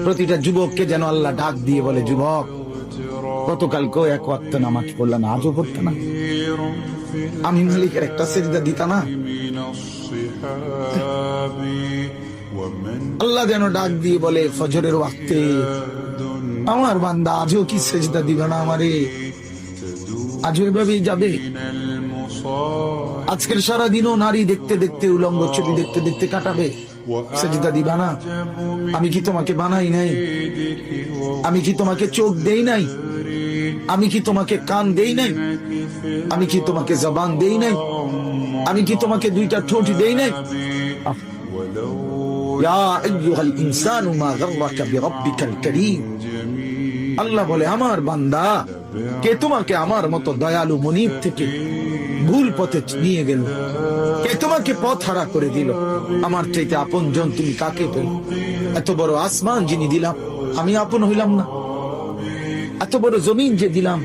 প্রতিটা যুবককে যেন আল্লাহ ডাক দিয়ে বলে, যুবক গতকালকেও এক ওয়াক্ত নামাজ পড়লা না, আজও পড়তে না? আমি মালিকের একটা সেজদা দিতা না? আল্লাহ যেন ডাক দিয়ে বলে ফজরের ওয়াক্তে, আমার বান্দা আজও কি সেজদা দিল না আমারে? আজও এভাবেই যাবে? আজকের সারাদিনও নারী দেখতে দেখতে, উলঙ্গ ছবি দেখতে দেখতে কাটাবে, সেজদা দিবা না? আমি কি তোমাকে বানাই নাই? আমি কি তোমাকে চোখ দেই নাই? আমি কি তোমাকে কান দেই নাই? আমি কি তোমাকে জবান দেই নাই? আমি কি তোমাকে দুইটা ঠোঁট দেই নাই? ইয়া আইয়ুহাল ইনসানু মা গাররাকা বিরাব্বিকাল কারীম। আল্লাহ বলে, আমার বান্দা, কে তোমাকে আমার মতো দয়ালু মনিব থেকে ভুল পথে নিয়ে গেল? কে তোমাকে পথ হারা করে দিল? আমার চাইতে আপন জন তুমি কাকে পেল? এত বড় আসমান যিনি দিলাম, আমি আপন হইলাম না? এত বড় জমিন যে দিলাম,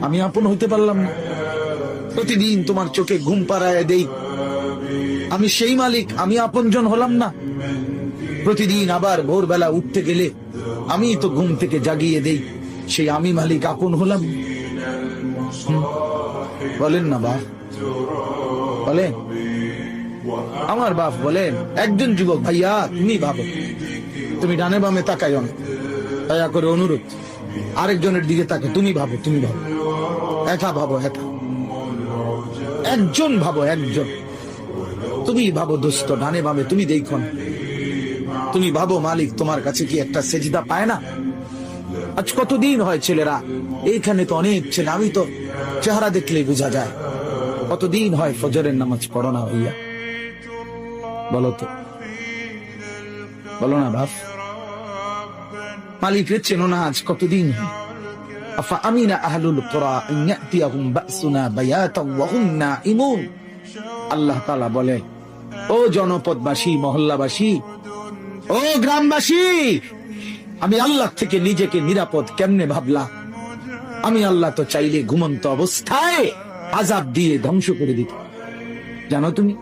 আমি আপন হইতে পারলাম না? প্রতিদিন তোমার চোখে ঘুম পাড়ায় দেই, আমি সেই মালিক, আমি আপন জন হলাম না? প্রতিদিন আবার ভোরবেলা উঠতে গেলে আমি তো ঘুম থেকে জাগিয়ে দেই, সেই আমি মালিক আপন হলাম? বলেন না বাপ, বলেন। আমার বাপ বলেন, একজন যুবক, ভাইয়া তুমি ভাবো, তুমি ডানে বামে তাকাইও না, দয়া করে অনুরোধ। আরেকজনের দিকে তাকে, তুমি ভাবো, তুমি ভাবো, একা ভাবো, একা একজন ভাবো, একজন। তুমি ভাবো দোস্ত, ডানে বামে তুমি দেখো না। তুমি ভাবো মালিক তোমার কাছে কি একটা সেজদা পায় না? আজ কতদিন হয় ছেলেরা, এইখানে তো অনেক ছেলে, আমি তো চেহারা দেখলেই বোঝা যায়, কতদিন হয় ফজরের নামাজ পড়ো না ভাইয়া? বলো তো, বলো না বাপ। মালিকের চেনো না আজ কতদিন? আফা আমিনা আহলুল কুরা আন ইয়াতিয়াহুম বাসুনা বায়াতাও ওয়া হুম নাঈমুন। আল্লাহ তাআলা বলে, ও জনপদবাসী, মহল্লাবাসী, ও গ্রামবাসী, আমি আল্লাহ থেকে নিজেকে নিরাপদ কেমনে ভাবলাম? আমি আল্লাহ তো চাইলে ঘুমন্ত অবস্থায় আযাব দিয়ে ধ্বংস করে দিত, জানো তুমি?